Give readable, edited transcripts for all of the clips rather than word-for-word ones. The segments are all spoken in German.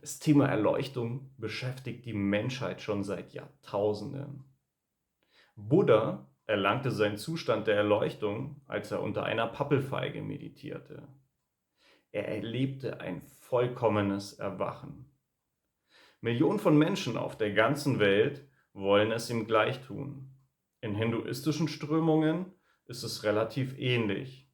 Das Thema Erleuchtung beschäftigt die Menschheit schon seit Jahrtausenden. Buddha erlangte seinen Zustand der Erleuchtung, als er unter einer Pappelfeige meditierte. Er erlebte ein vollkommenes Erwachen. Millionen von Menschen auf der ganzen Welt wollen es ihm gleich tun. In hinduistischen Strömungen ist es relativ ähnlich.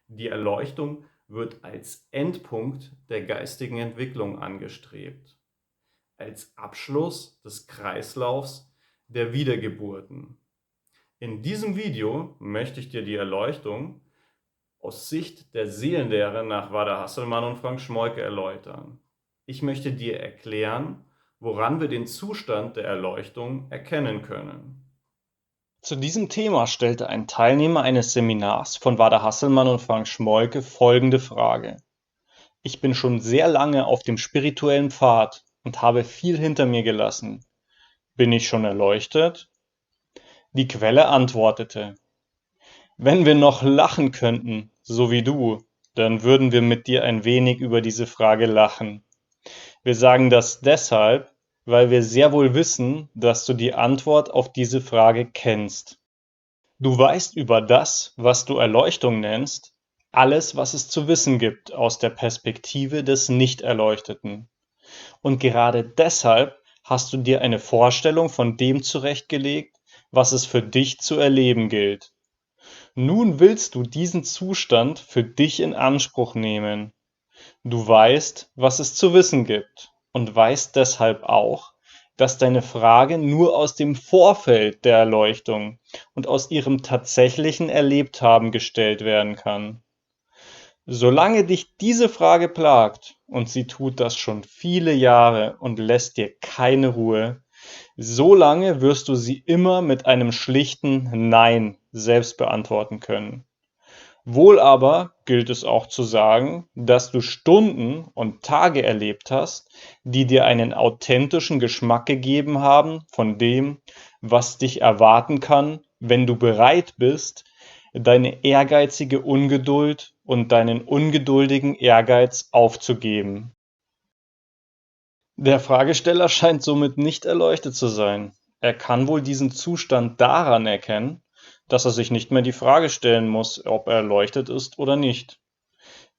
Die Erleuchtung wird als Endpunkt der geistigen Entwicklung angestrebt, als Abschluss des Kreislaufs der Wiedergeburten. In diesem Video möchte ich dir die Erleuchtung aus Sicht der Seelenlehre nach Wada Hasselmann und Frank Schmollke erläutern. Ich möchte dir erklären, woran wir den Zustand der Erleuchtung erkennen können. Zu diesem Thema stellte ein Teilnehmer eines Seminars von Wada Hasselmann und Frank Schmollke folgende Frage: Ich bin schon sehr lange auf dem spirituellen Pfad und habe viel hinter mir gelassen. Bin ich schon erleuchtet? Die Quelle antwortete: Wenn wir noch lachen könnten, so wie du, dann würden wir mit dir ein wenig über diese Frage lachen. Wir sagen das deshalb, weil wir sehr wohl wissen, dass du die Antwort auf diese Frage kennst. Du weißt über das, was du Erleuchtung nennst, alles, was es zu wissen gibt aus der Perspektive des Nichterleuchteten. Und gerade deshalb hast du dir eine Vorstellung von dem zurechtgelegt, was es für dich zu erleben gilt. Nun willst du diesen Zustand für dich in Anspruch nehmen. Du weißt, was es zu wissen gibt und weißt deshalb auch, dass deine Frage nur aus dem Vorfeld der Erleuchtung und aus ihrem tatsächlichen Erlebthaben gestellt werden kann. Solange dich diese Frage plagt, und sie tut das schon viele Jahre und lässt dir keine Ruhe, solange wirst du sie immer mit einem schlichten Nein selbst beantworten können. Wohl aber gilt es auch zu sagen, dass du Stunden und Tage erlebt hast, die dir einen authentischen Geschmack gegeben haben von dem, was dich erwarten kann, wenn du bereit bist, deine ehrgeizige Ungeduld und deinen ungeduldigen Ehrgeiz aufzugeben. Der Fragesteller scheint somit nicht erleuchtet zu sein. Er kann wohl diesen Zustand daran erkennen, dass er sich nicht mehr die Frage stellen muss, ob er erleuchtet ist oder nicht.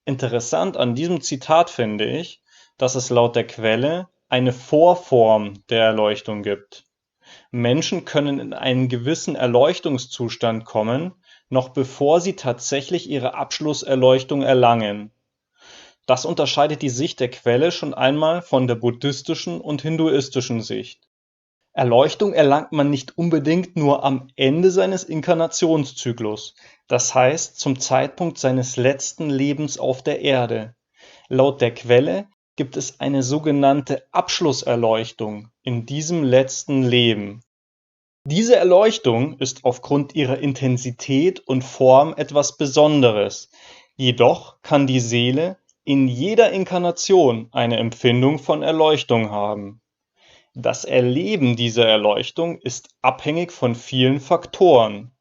Interessant an diesem Zitat finde ich, dass es laut der Quelle eine Vorform der Erleuchtung gibt. Menschen können in einen gewissen Erleuchtungszustand kommen, noch bevor sie tatsächlich ihre Abschlusserleuchtung erlangen. Das unterscheidet die Sicht der Quelle schon einmal von der buddhistischen und hinduistischen Sicht. Erleuchtung erlangt man nicht unbedingt nur am Ende seines Inkarnationszyklus, das heißt zum Zeitpunkt seines letzten Lebens auf der Erde. Laut der Quelle gibt es eine sogenannte Abschlusserleuchtung in diesem letzten Leben. Diese Erleuchtung ist aufgrund ihrer Intensität und Form etwas Besonderes, jedoch kann die Seele in jeder Inkarnation eine Empfindung von Erleuchtung haben. Das Erleben dieser Erleuchtung ist abhängig von vielen Faktoren,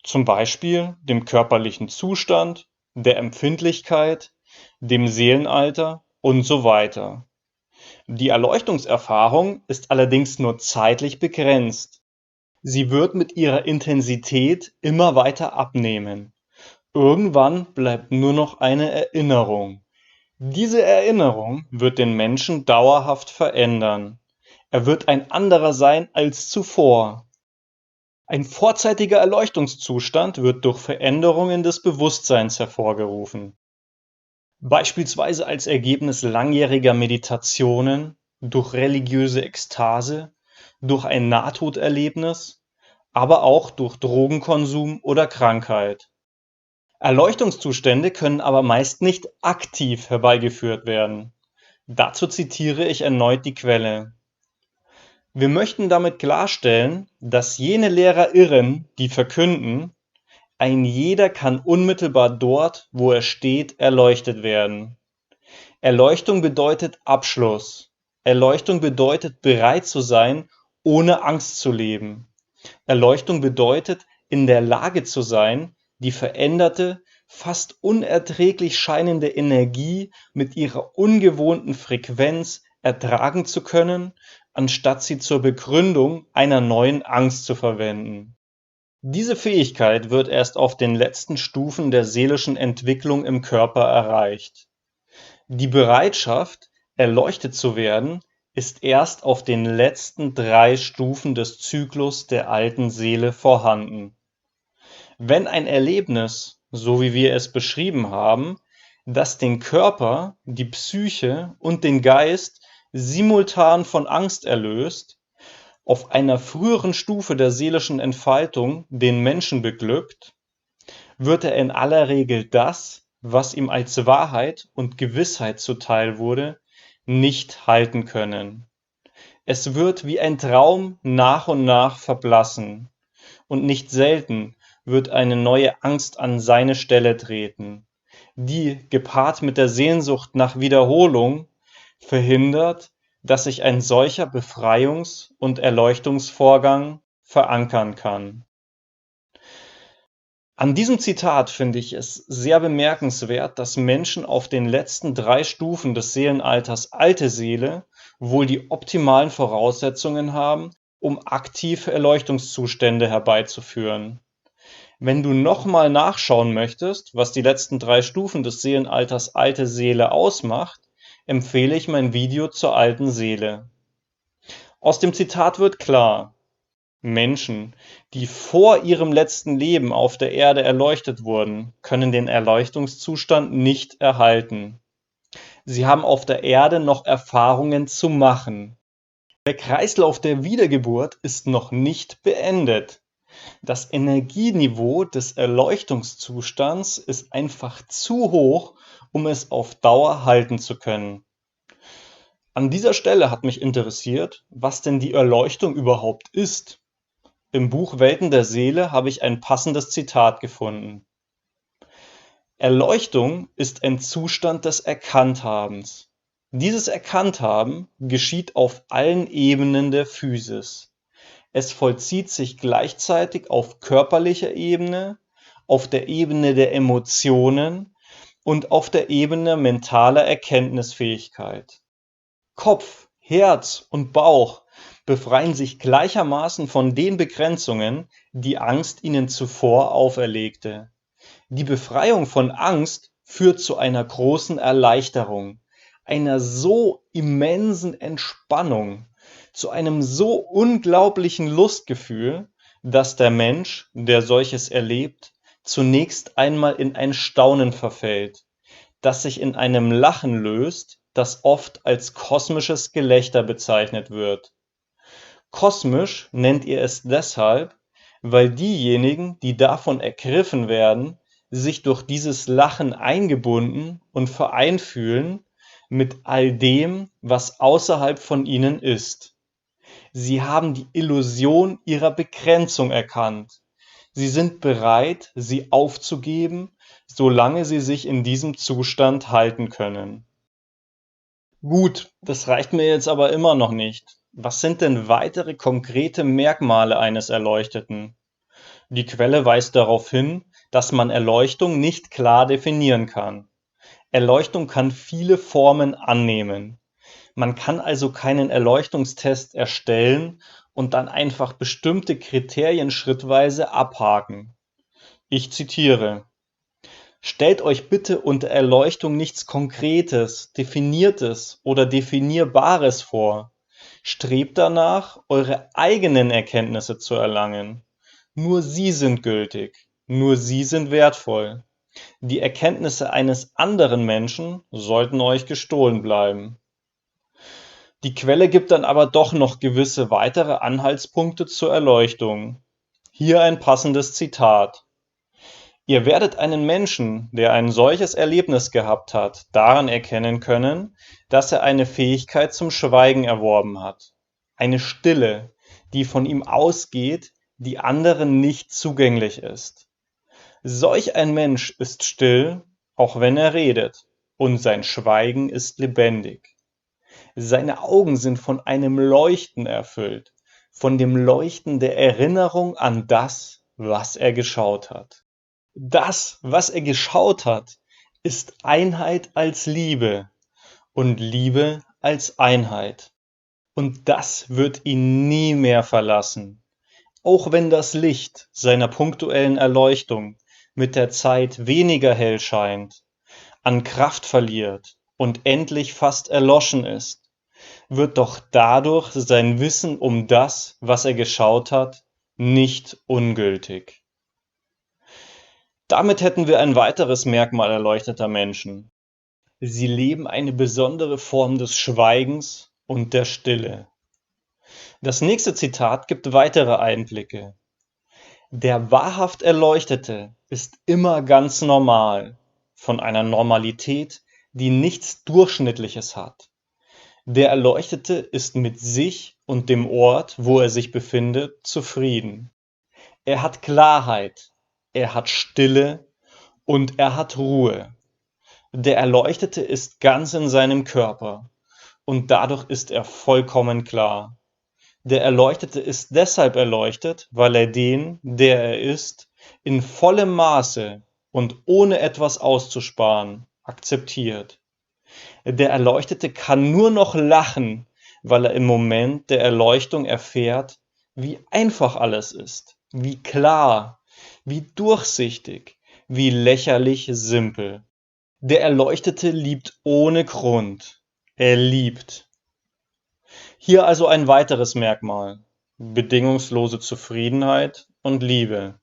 zum Beispiel dem körperlichen Zustand, der Empfindlichkeit, dem Seelenalter und so weiter. Die Erleuchtungserfahrung ist allerdings nur zeitlich begrenzt. Sie wird mit ihrer Intensität immer weiter abnehmen. Irgendwann bleibt nur noch eine Erinnerung. Diese Erinnerung wird den Menschen dauerhaft verändern. Er wird ein anderer sein als zuvor. Ein vorzeitiger Erleuchtungszustand wird durch Veränderungen des Bewusstseins hervorgerufen, beispielsweise als Ergebnis langjähriger Meditationen, durch religiöse Ekstase, durch ein Nahtoderlebnis, aber auch durch Drogenkonsum oder Krankheit. Erleuchtungszustände können aber meist nicht aktiv herbeigeführt werden. Dazu zitiere ich erneut die Quelle. Wir möchten damit klarstellen, dass jene Lehrer irren, die verkünden, ein jeder kann unmittelbar dort, wo er steht, erleuchtet werden. Erleuchtung bedeutet Abschluss. Erleuchtung bedeutet bereit zu sein, ohne Angst zu leben. Erleuchtung bedeutet in der Lage zu sein, die veränderte, fast unerträglich scheinende Energie mit ihrer ungewohnten Frequenz ertragen zu können, anstatt sie zur Begründung einer neuen Angst zu verwenden. Diese Fähigkeit wird erst auf den letzten Stufen der seelischen Entwicklung im Körper erreicht. Die Bereitschaft, erleuchtet zu werden, ist erst auf den letzten 3 Stufen des Zyklus der alten Seele vorhanden. Wenn ein Erlebnis, so wie wir es beschrieben haben, das den Körper, die Psyche und den Geist simultan von Angst erlöst, auf einer früheren Stufe der seelischen Entfaltung den Menschen beglückt, wird er in aller Regel das, was ihm als Wahrheit und Gewissheit zuteil wurde, nicht halten können. Es wird wie ein Traum nach und nach verblassen, und nicht selten wird eine neue Angst an seine Stelle treten, die, gepaart mit der Sehnsucht nach Wiederholung, verhindert, dass sich ein solcher Befreiungs- und Erleuchtungsvorgang verankern kann. An diesem Zitat finde ich es sehr bemerkenswert, dass Menschen auf den letzten 3 Stufen des Seelenalters alte Seele wohl die optimalen Voraussetzungen haben, um aktive Erleuchtungszustände herbeizuführen. Wenn du nochmal nachschauen möchtest, was die letzten 3 Stufen des Seelenalters alte Seele ausmacht, empfehle ich mein Video zur alten Seele. Aus dem Zitat wird klar: Menschen, die vor ihrem letzten Leben auf der Erde erleuchtet wurden, können den Erleuchtungszustand nicht erhalten. Sie haben auf der Erde noch Erfahrungen zu machen. Der Kreislauf der Wiedergeburt ist noch nicht beendet. Das Energieniveau des Erleuchtungszustands ist einfach zu hoch, um es auf Dauer halten zu können. An dieser Stelle hat mich interessiert, was denn die Erleuchtung überhaupt ist. Im Buch Welten der Seele habe ich ein passendes Zitat gefunden. Erleuchtung ist ein Zustand des Erkannthabens. Dieses Erkannthaben geschieht auf allen Ebenen der Physis. Es vollzieht sich gleichzeitig auf körperlicher Ebene, auf der Ebene der Emotionen und auf der Ebene mentaler Erkenntnisfähigkeit. Kopf, Herz und Bauch befreien sich gleichermaßen von den Begrenzungen, die Angst ihnen zuvor auferlegte. Die Befreiung von Angst führt zu einer großen Erleichterung, einer so immensen Entspannung, zu einem so unglaublichen Lustgefühl, dass der Mensch, der solches erlebt, zunächst einmal in ein Staunen verfällt, das sich in einem Lachen löst, das oft als kosmisches Gelächter bezeichnet wird. Kosmisch nennt ihr es deshalb, weil diejenigen, die davon ergriffen werden, sich durch dieses Lachen eingebunden und vereint fühlen mit all dem, was außerhalb von ihnen ist. Sie haben die Illusion ihrer Begrenzung erkannt. Sie sind bereit, sie aufzugeben, solange sie sich in diesem Zustand halten können. Gut, das reicht mir jetzt aber immer noch nicht. Was sind denn weitere konkrete Merkmale eines Erleuchteten? Die Quelle weist darauf hin, dass man Erleuchtung nicht klar definieren kann. Erleuchtung kann viele Formen annehmen. Man kann also keinen Erleuchtungstest erstellen und dann einfach bestimmte Kriterien schrittweise abhaken. Ich zitiere: Stellt euch bitte unter Erleuchtung nichts Konkretes, Definiertes oder Definierbares vor. Strebt danach, eure eigenen Erkenntnisse zu erlangen. Nur sie sind gültig, nur sie sind wertvoll. Die Erkenntnisse eines anderen Menschen sollten euch gestohlen bleiben. Die Quelle gibt dann aber doch noch gewisse weitere Anhaltspunkte zur Erleuchtung. Hier ein passendes Zitat: Ihr werdet einen Menschen, der ein solches Erlebnis gehabt hat, daran erkennen können, dass er eine Fähigkeit zum Schweigen erworben hat. Eine Stille, die von ihm ausgeht, die anderen nicht zugänglich ist. Solch ein Mensch ist still, auch wenn er redet, und sein Schweigen ist lebendig. Seine Augen sind von einem Leuchten erfüllt, von dem Leuchten der Erinnerung an das, was er geschaut hat. Das, was er geschaut hat, ist Einheit als Liebe und Liebe als Einheit. Und das wird ihn nie mehr verlassen. Auch wenn das Licht seiner punktuellen Erleuchtung mit der Zeit weniger hell scheint, an Kraft verliert und endlich fast erloschen ist, wird doch dadurch sein Wissen um das, was er geschaut hat, nicht ungültig. Damit hätten wir ein weiteres Merkmal erleuchteter Menschen. Sie leben eine besondere Form des Schweigens und der Stille. Das nächste Zitat gibt weitere Einblicke. Der wahrhaft Erleuchtete ist immer ganz normal, von einer Normalität, die nichts Durchschnittliches hat. Der Erleuchtete ist mit sich und dem Ort, wo er sich befindet, zufrieden. Er hat Klarheit, er hat Stille und er hat Ruhe. Der Erleuchtete ist ganz in seinem Körper und dadurch ist er vollkommen klar. Der Erleuchtete ist deshalb erleuchtet, weil er den, der er ist, in vollem Maße und ohne etwas auszusparen, akzeptiert. Der Erleuchtete kann nur noch lachen, weil er im Moment der Erleuchtung erfährt, wie einfach alles ist, wie klar, wie durchsichtig, wie lächerlich simpel. Der Erleuchtete liebt ohne Grund. Er liebt. Hier also ein weiteres Merkmal: bedingungslose Zufriedenheit und Liebe.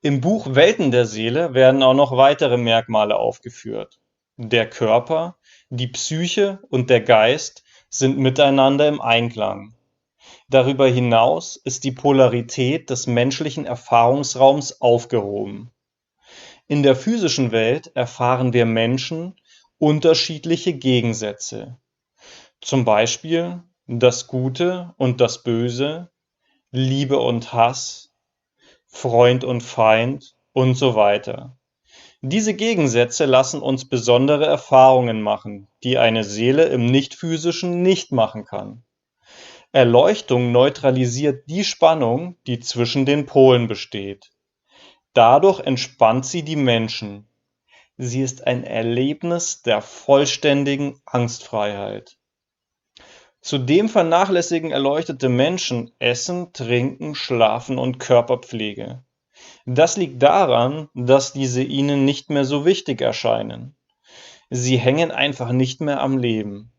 Im Buch Welten der Seele werden auch noch weitere Merkmale aufgeführt. Der Körper, die Psyche und der Geist sind miteinander im Einklang. Darüber hinaus ist die Polarität des menschlichen Erfahrungsraums aufgehoben. In der physischen Welt erfahren wir Menschen unterschiedliche Gegensätze. Zum Beispiel das Gute und das Böse, Liebe und Hass, Freund und Feind und so weiter. Diese Gegensätze lassen uns besondere Erfahrungen machen, die eine Seele im Nicht-Physischen nicht machen kann. Erleuchtung neutralisiert die Spannung, die zwischen den Polen besteht. Dadurch entspannt sie die Menschen. Sie ist ein Erlebnis der vollständigen Angstfreiheit. Zudem vernachlässigen erleuchtete Menschen Essen, Trinken, Schlafen und Körperpflege. Das liegt daran, dass diese ihnen nicht mehr so wichtig erscheinen. Sie hängen einfach nicht mehr am Leben.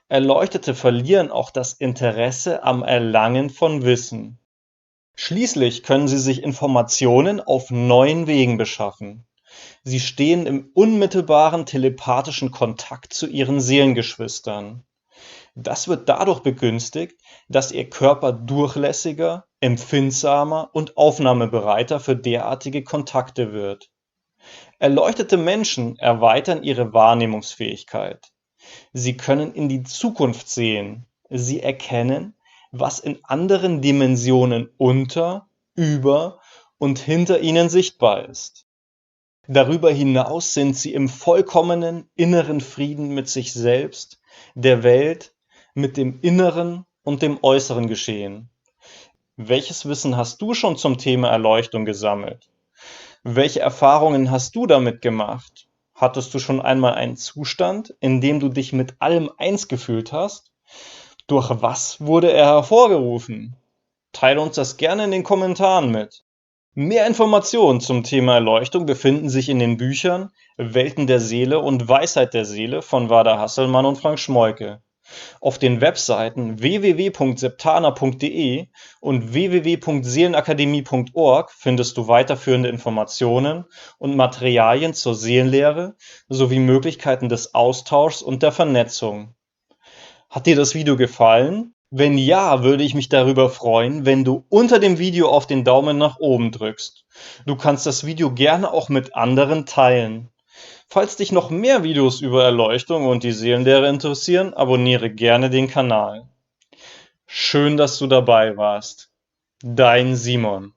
Erleuchtete verlieren auch das Interesse am Erlangen von Wissen. Schließlich können sie sich Informationen auf neuen Wegen beschaffen. Sie stehen im unmittelbaren telepathischen Kontakt zu ihren Seelengeschwistern. Das wird dadurch begünstigt, dass ihr Körper durchlässiger, empfindsamer und aufnahmebereiter für derartige Kontakte wird. Erleuchtete Menschen erweitern ihre Wahrnehmungsfähigkeit. Sie können in die Zukunft sehen. Sie erkennen, was in anderen Dimensionen unter, über und hinter ihnen sichtbar ist. Darüber hinaus sind sie im vollkommenen inneren Frieden mit sich selbst, der Welt, mit dem inneren und dem äußeren Geschehen. Welches Wissen hast du schon zum Thema Erleuchtung gesammelt? Welche Erfahrungen hast du damit gemacht? Hattest du schon einmal einen Zustand, in dem du dich mit allem eins gefühlt hast? Durch was wurde er hervorgerufen? Teile uns das gerne in den Kommentaren mit. Mehr Informationen zum Thema Erleuchtung befinden sich in den Büchern Welten der Seele und Weisheit der Seele von Wada Hasselmann und Frank Schmoyke. Auf den Webseiten www.septana.de und www.seelenakademie.org findest du weiterführende Informationen und Materialien zur Seelenlehre sowie Möglichkeiten des Austauschs und der Vernetzung. Hat dir das Video gefallen? Wenn ja, würde ich mich darüber freuen, wenn du unter dem Video auf den Daumen nach oben drückst. Du kannst das Video gerne auch mit anderen teilen. Falls dich noch mehr Videos über Erleuchtung und die Seelenlehre interessieren, abonniere gerne den Kanal. Schön, dass du dabei warst. Dein Simon.